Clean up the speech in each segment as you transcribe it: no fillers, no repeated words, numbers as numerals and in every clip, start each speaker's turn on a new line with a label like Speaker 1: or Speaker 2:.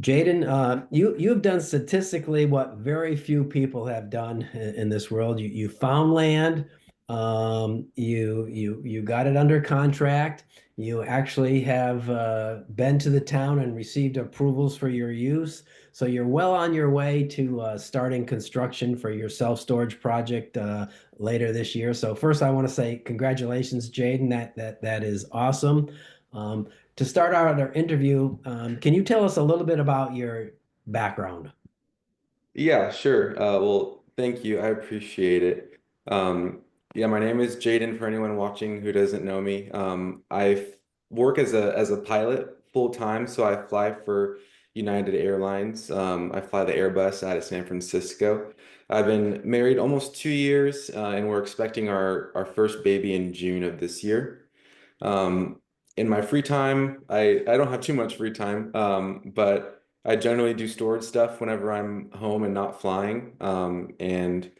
Speaker 1: Jaden, you've done statistically what very few people have done in this world. You found land, you got it under contract. You actually have been to the town and received approvals for your use. So you're well on your way to starting construction for your self-storage project later this year. So first, I want to say congratulations, Jaden. That is awesome. Um, to start out our interview, can you tell us a little bit about your background?
Speaker 2: Yeah, sure. Well, thank you. I appreciate it. Yeah, my name is Jaden for anyone watching who doesn't know me. Work as a pilot full time, so I fly for United Airlines. I fly the Airbus out of San Francisco. I've been married almost 2 years, and we're expecting our first baby in June of this year. Um, in my free time, I don't have too much free time, but I generally do storage stuff whenever I'm home and not flying. And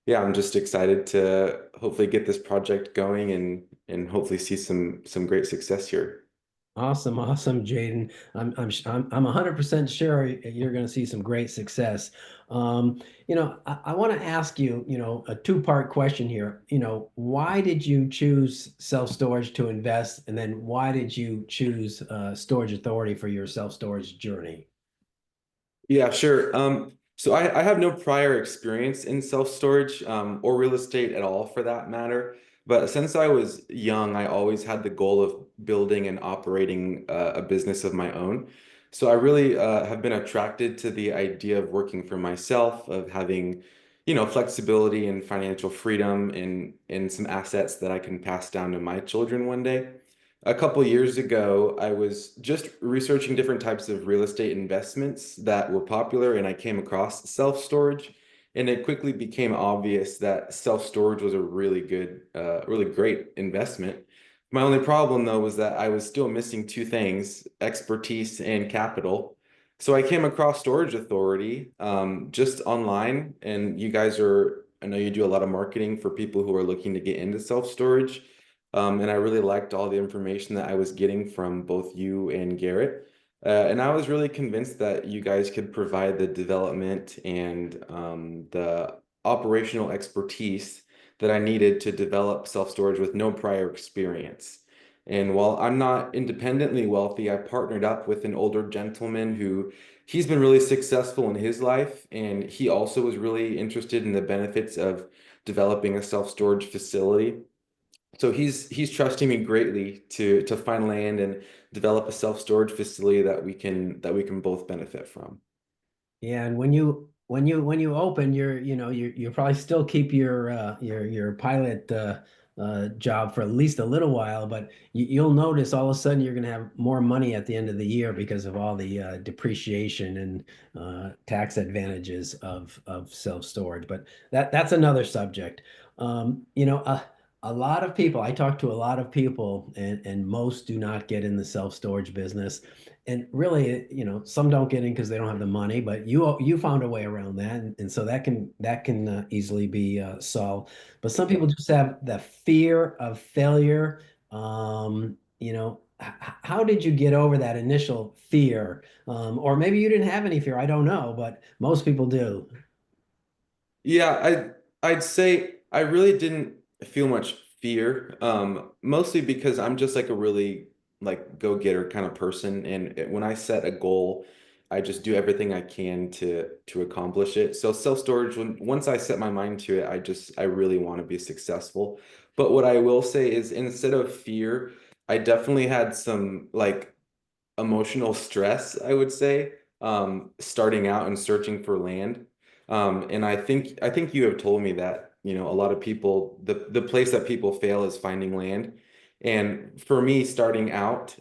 Speaker 2: yeah, I'm just excited to hopefully get this project going and hopefully see some great success here.
Speaker 1: Awesome, awesome, Jaden. I'm 100% sure you're going to see some great success. I want to ask you, a two-part question here. Why did you choose self-storage to invest, and then why did you choose Storage Authority for your self-storage journey?
Speaker 2: Yeah, sure. So I have no prior experience in self-storage or real estate at all for that matter. But since I was young, I always had the goal of building and operating a business of my own. So I really have been attracted to the idea of working for myself, of having, flexibility and financial freedom and some assets that I can pass down to my children one day. A couple years ago, I was just researching different types of real estate investments that were popular, and I came across self-storage. And it quickly became obvious that self-storage was a really great investment. My only problem, though, was that I was still missing two things, expertise and capital. So I came across Storage Authority just online, and I know you do a lot of marketing for people who are looking to get into self-storage. And I really liked all the information that I was getting from both you and Garrett. And I was really convinced that you guys could provide the development and the operational expertise that I needed to develop self-storage with no prior experience. And while I'm not independently wealthy, I partnered up with an older gentleman who he's been really successful in his life, and he also was really interested in the benefits of developing a self-storage facility. So he's trusting me greatly to find land and develop a self-storage facility that we can both benefit from.
Speaker 1: Yeah, and when you open, you probably still keep your pilot job for at least a little while, but you'll notice all of a sudden you're going to have more money at the end of the year because of all the depreciation and tax advantages of self-storage. But that's another subject. A lot of people, I talk to a lot of people, and most do not get in the self-storage business. And really, some don't get in because they don't have the money, but you found a way around that, and so that can easily be solved. But some people just have the fear of failure. How did you get over that initial fear? Or maybe you didn't have any fear. I don't know, but most people do.
Speaker 2: Yeah, I'd say I really didn't feel much fear, mostly because I'm just like a really like go-getter kind of person, and when I set a goal, I just do everything I can to accomplish it. So self-storage, once I set my mind to it, I really want to be successful. But what I will say is instead of fear, I definitely had some like emotional stress, I would say, starting out and searching for land. And I think you have told me that, a lot of people, the place that people fail is finding land. And for me, starting out,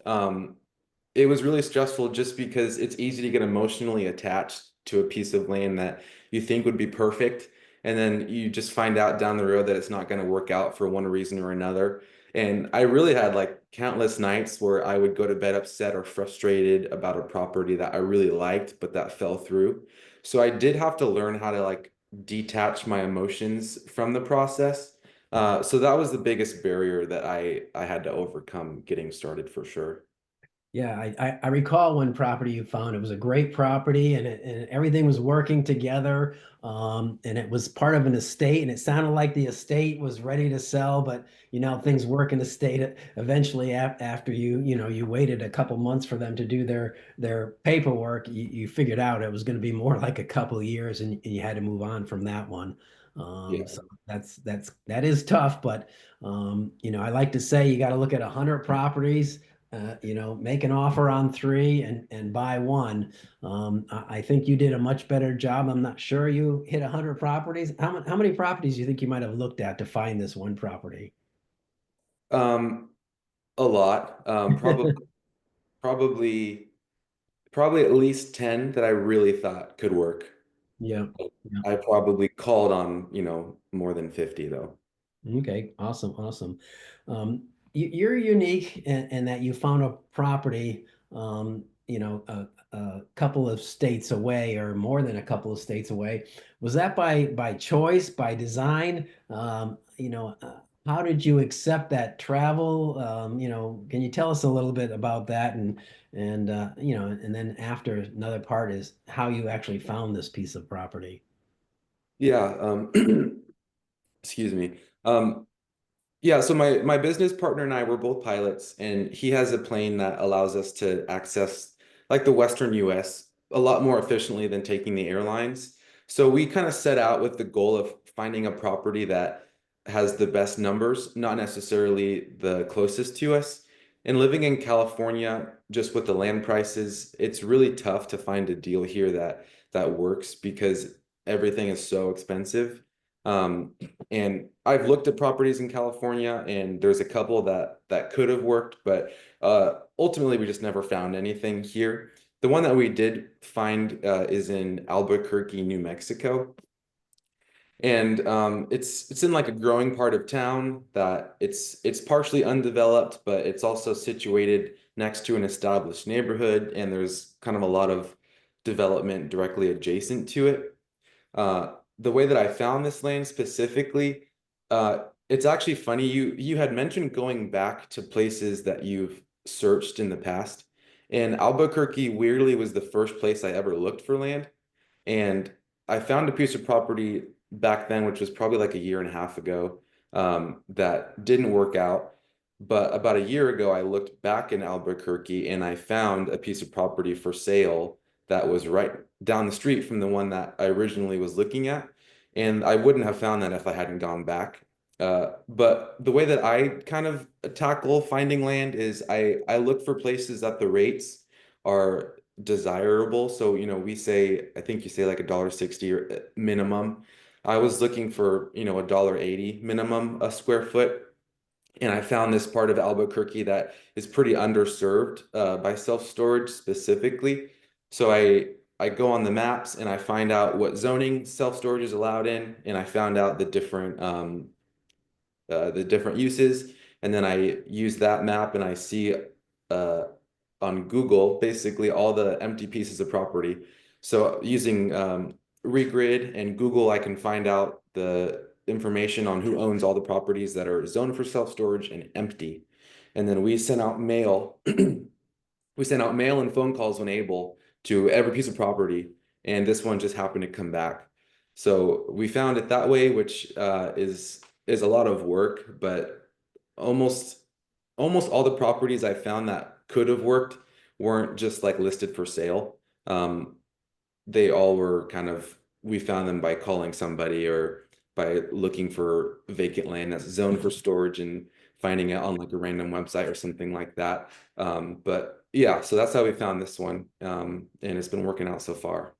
Speaker 2: it was really stressful just because it's easy to get emotionally attached to a piece of land that you think would be perfect. And then you just find out down the road that it's not going to work out for one reason or another. And I really had like countless nights where I would go to bed upset or frustrated about a property that I really liked, but that fell through. So I did have to learn how to like detach my emotions from the process. So that was the biggest barrier that I had to overcome getting started for sure.
Speaker 1: Yeah, I recall one property you found. It was a great property and everything was working together. And it was part of an estate and it sounded like the estate was ready to sell, but things work in the state eventually after you waited a couple months for them to do their paperwork, you figured out it was going to be more like a couple of years and you had to move on from that one.
Speaker 2: Yeah.
Speaker 1: So that is tough, but I like to say you got to look at 100 properties, make an offer on three and buy one. I think you did a much better job. I'm not sure you hit 100 properties. How many properties do you think you might have looked at to find this one property?
Speaker 2: Um, a lot. Probably probably at least 10 that I really thought could work.
Speaker 1: Yeah.
Speaker 2: I probably called on, more than 50 though.
Speaker 1: Okay, awesome, awesome. You're unique in that you found a property, a couple of states away or more than a couple of states away. Was that by choice, by design? How did you accept that travel? Can you tell us a little bit about that? And then after another part is how you actually found this piece of property.
Speaker 2: Yeah, excuse me. Yeah, so my business partner and I were both pilots, and he has a plane that allows us to access like the Western US a lot more efficiently than taking the airlines. So we kind of set out with the goal of finding a property that has the best numbers, not necessarily the closest to us. And living in California, just with the land prices, it's really tough to find a deal here that works because everything is so expensive. Um, and I've looked at properties in California, and there's a couple that could have worked, but ultimately we just never found anything here. The one that we did find is in Albuquerque, New Mexico, and it's in like a growing part of town that it's partially undeveloped, but it's also situated next to an established neighborhood, and there's kind of a lot of development directly adjacent to it. The way that I found this land specifically, it's actually funny. You had mentioned going back to places that you've searched in the past, and Albuquerque weirdly was the first place I ever looked for land. And I found a piece of property back then, which was probably like a year and a half ago, that didn't work out. But about a year ago, I looked back in Albuquerque and I found a piece of property for sale that was right down the street from the one that I originally was looking at. And I wouldn't have found that if I hadn't gone back. But the way that I kind of tackle finding land is I look for places that the rates are desirable. So, we say, I think you say like $1.60 or minimum. I was looking for, $1.80 minimum a square foot. And I found this part of Albuquerque that is pretty underserved by self-storage specifically. So I go on the maps and I find out what zoning self-storage is allowed in, and I found out the different uses. And then I use that map and I see uh, on Google basically all the empty pieces of property. So using Regrid and Google, I can find out the information on who owns all the properties that are zoned for self-storage and empty. And then we send out mail. We send out mail and phone calls when able to every piece of property. And this one just happened to come back. So we found it that way, which is a lot of work, but almost almost all the properties I found that could have worked weren't just like listed for sale. They all were kind of, we found them by calling somebody or by looking for vacant land that's zoned for storage and finding it on like a random website or something like that. But yeah, so that's how we found this one. And it's been working out so far.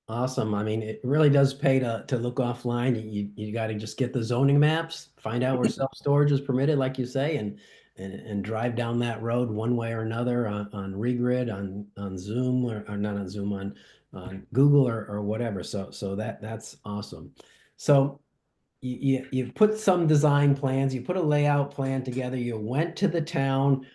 Speaker 1: Awesome. I mean, it really does pay to look offline. You got to just get the zoning maps, find out where self-storage is permitted, like you say, and drive down that road one way or another on Regrid, on Zoom or not on Zoom on Google or whatever. So that's awesome. So you put some design plans, you put a layout plan together, you went to the town,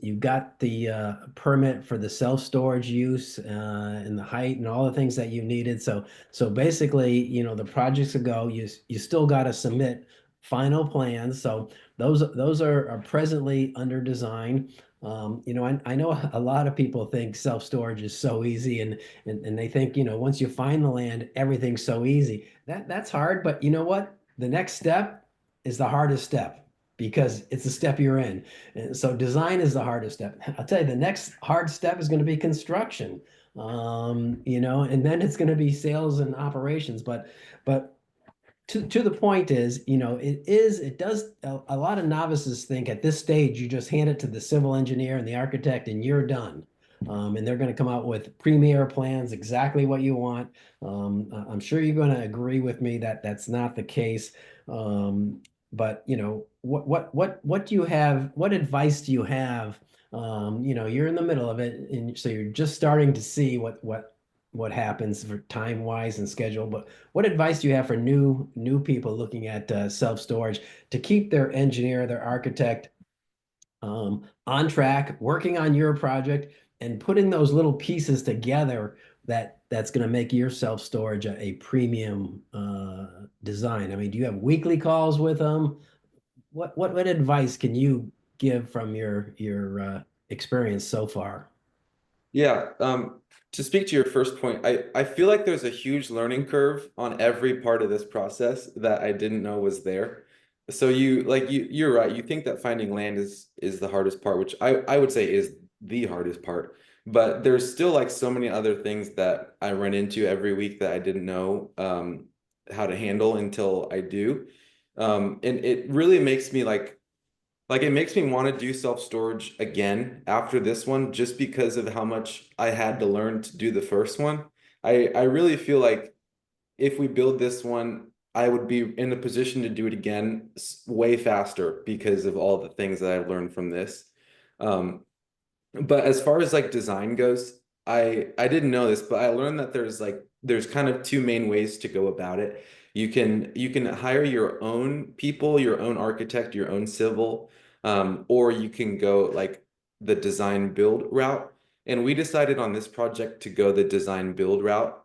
Speaker 1: you got the permit for the self-storage use and the height and all the things that you needed. So basically, the project's a go. You still got to submit final plans. So those are presently under design. I know a lot of people think self-storage is so easy and they think, once you find the land, everything's so easy. That's hard, but you know what? The next step is the hardest step because it's the step you're in. And so design is the hardest step. I'll tell you, the next hard step is going to be construction. And then it's going to be sales and operations. But to the point is, it does a lot of novices think at this stage you just hand it to the civil engineer and the architect and you're done. And they're going to come out with premier plans, exactly what you want. I'm sure you're going to agree with me that that's not the case. But what do you have? What advice do you have? You're in the middle of it, and so you're just starting to see what happens for time wise and schedule. But what advice do you have for new people looking at self-storage to keep their engineer, their architect on track, working on your project, and putting those little pieces together that's going to make your self-storage a premium design? I mean, do you have weekly calls with them? What advice can you give from your experience so far?
Speaker 2: Yeah, to speak to your first point, I feel like there's a huge learning curve on every part of this process that I didn't know was there. So you're right. You think that finding land is the hardest part, which I would say is the hardest part. But there's still like so many other things that I run into every week that I didn't know how to handle until I do. And it really makes me like it makes me want to do self-storage again after this one just because of how much I had to learn to do the first one. I really feel like if we build this one, I would be in a position to do it again way faster because of all the things that I've learned from this. Um, but as far as like design goes, I didn't know this, but I learned that there's kind of two main ways to go about it. You can hire your own people, your own architect, your own civil, or you can go like the design build route. And we decided on this project to go the design build route.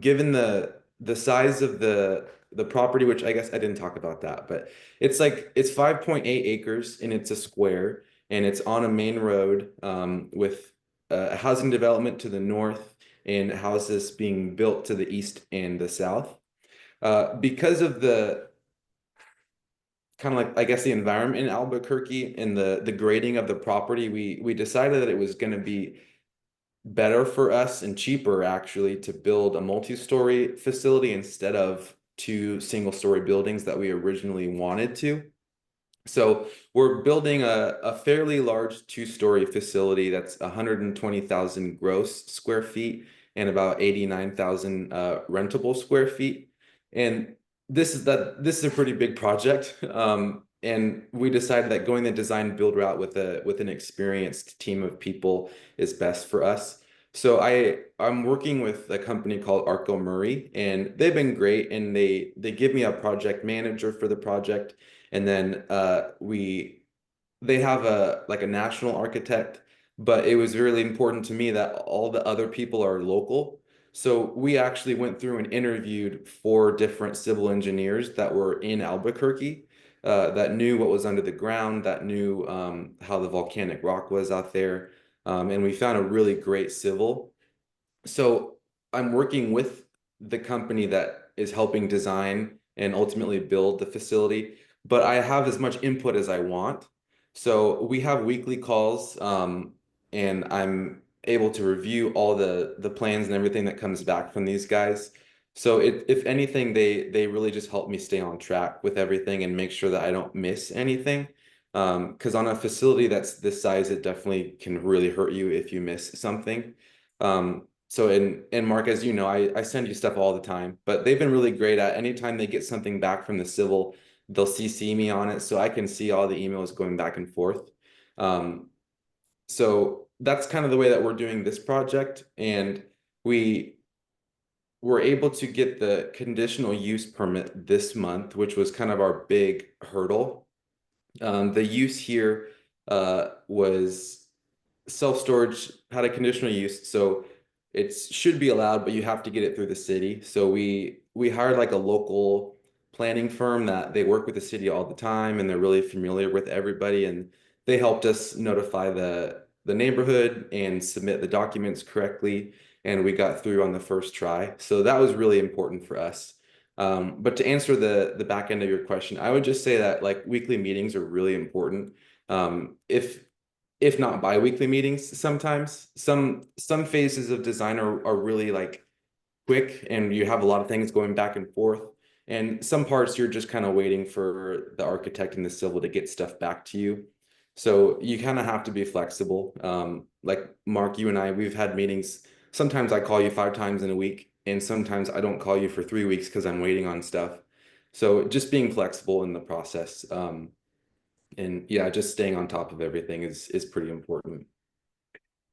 Speaker 2: Given the size of the property, which I guess I didn't talk about that, but it's 5.8 acres and it's a square and it's on a main road with a housing development to the north and houses being built to the east and the south. Because of the kind of like I guess the environment in Albuquerque and the grading of the property, we decided that it was going to be better for us and cheaper actually to build a multi-story facility instead of two single-story buildings that we originally wanted to. So we're building a fairly large two-story facility that's 120,000 gross square feet and about 89,000 rentable square feet. And this is a pretty big project. And we decided that going the design build route with an experienced team of people is best for us. So I'm working with a company called Arco Murray, and they've been great. And they give me a project manager for the project, and then they have a national architect, but it was really important to me that all the other people are local. So we actually went through and interviewed four different civil engineers that were in Albuquerque, that knew what was under the ground, that knew how the volcanic rock was out there, and we found a really great civil. So I'm working with the company that is helping design and ultimately build the facility, but I have as much input as I want. So we have weekly calls, and I'm able to review all the plans and everything that comes back from these guys. So if anything, they really just help me stay on track with everything and make sure that I don't miss anything. Because on a facility that's this size, it definitely can really hurt you if you miss something. So and Mark, as you know, I send you stuff all the time, but they've been really great at anytime they get something back from the civil, they'll CC me on it so I can see all the emails going back and forth. Um, so that's kind of the way that we're doing this project, and we were able to get the conditional use permit this month, which was kind of our big hurdle. The use here was self-storage had a conditional use, so it should be allowed, but you have to get it through the city. So we hired like a local planning firm that they work with the city all the time and they're really familiar with everybody, and they helped us notify the neighborhood and submit the documents correctly, and we got through on the first try. So that was really important for us. But to answer the back end of your question, I would just say that like weekly meetings are really important. If not bi-weekly meetings, sometimes some phases of design are really like quick and you have a lot of things going back and forth. And some parts you're just kind of waiting for the architect and the civil to get stuff back to you. So you kind of have to be flexible. Like Mark, you and I, we've had meetings. Sometimes I call you 5 times in a week, and sometimes I don't call you for 3 weeks because I'm waiting on stuff. So just being flexible in the process. And yeah, just staying on top of everything is pretty important.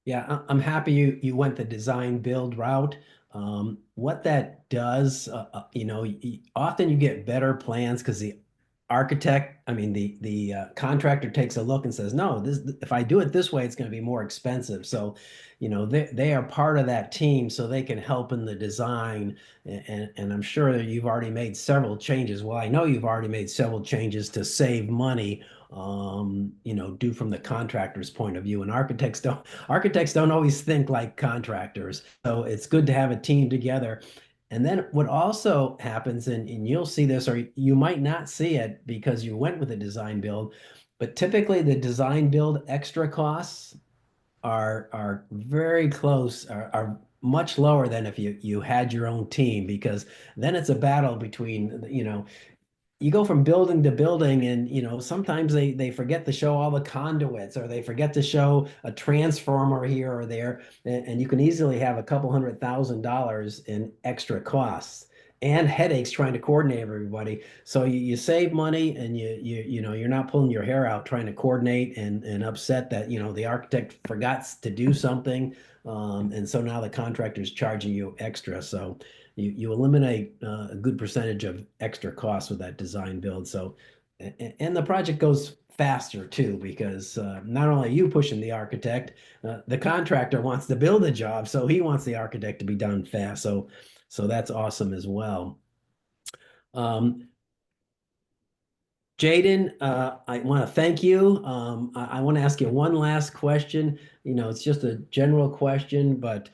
Speaker 1: Yeah, I'm happy you went the design build route. What that does, often you get better plans because the architect, I mean the contractor takes a look and says, no, this if I do it this way, it's going to be more expensive. So, they are part of that team, so they can help in the design. And I'm sure that you've already made several changes. Well, I know you've already made several changes to save money. Due from the contractor's point of view, and architects don't always think like contractors. So it's good to have a team together. And then what also happens, and you'll see this, or you might not see it because you went with a design build, but typically the design build extra costs are very close, are much lower than if you had your own team, because then it's a battle between, you go from building to building, and sometimes they forget to show all the conduits, or they forget to show a transformer here or there, and you can easily have a couple $100,000 in extra costs and headaches trying to coordinate everybody. So you save money, and you're not pulling your hair out trying to coordinate, and upset that the architect forgot to do something, and so now the contractor's charging you extra. So you eliminate a good percentage of extra costs with that design build. So, and the project goes faster too, because not only are you pushing the architect, the contractor wants to build a job, so he wants the architect to be done fast. So that's awesome as well. Um, Jaden, I want to thank you. I want to ask you one last question. It's just a general question, but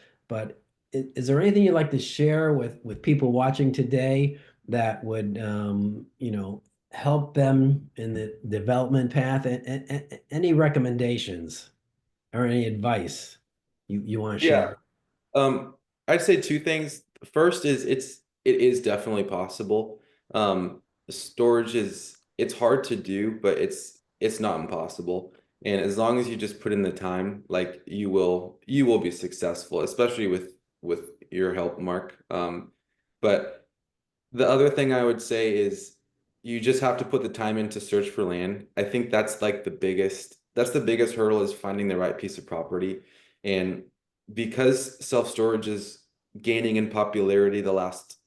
Speaker 1: is there anything you'd like to share with people watching today that would help them in the development path? And any recommendations or any advice you want to
Speaker 2: Yeah,
Speaker 1: share?
Speaker 2: Um, I'd say two things. First is it is definitely possible. Storage is it's hard to do, but it's not impossible. And as long as you just put in the time, like you will be successful, especially with your help, Mark. But the other thing I would say is you just have to put the time in to search for land. I think that's the biggest hurdle is finding the right piece of property. And because self-storage is gaining in popularity the last,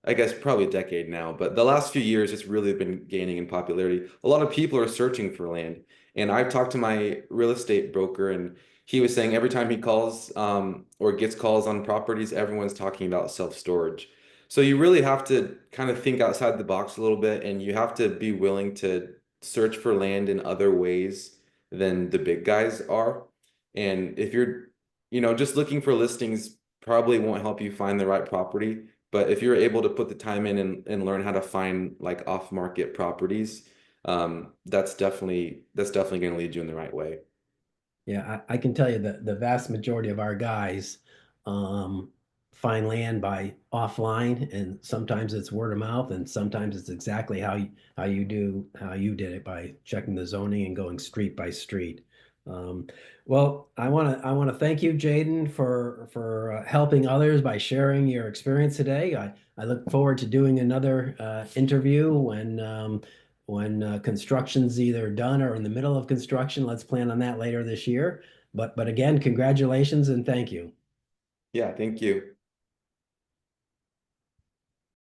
Speaker 2: I guess probably a decade now, but the last few years it's really been gaining in popularity. A lot of people are searching for land. And I've talked to my real estate broker, and he was saying every time he calls or gets calls on properties, everyone's talking about self-storage. So you really have to kind of think outside the box a little bit, and you have to be willing to search for land in other ways than the big guys are. And if you're, just looking for listings probably won't help you find the right property. But if you're able to put the time in and learn how to find like off-market properties, that's definitely going to lead you in the right way.
Speaker 1: Yeah, I can tell you that the vast majority of our guys um, find land by offline, and sometimes it's word of mouth, and sometimes it's exactly how you did it by checking the zoning and going street by street. Um, well, I want to thank you, Jaden, for helping others by sharing your experience today. I look forward to doing another interview when construction's either done or in the middle of construction. Let's plan on that later this year. But again, congratulations and thank you.
Speaker 2: Yeah, thank you.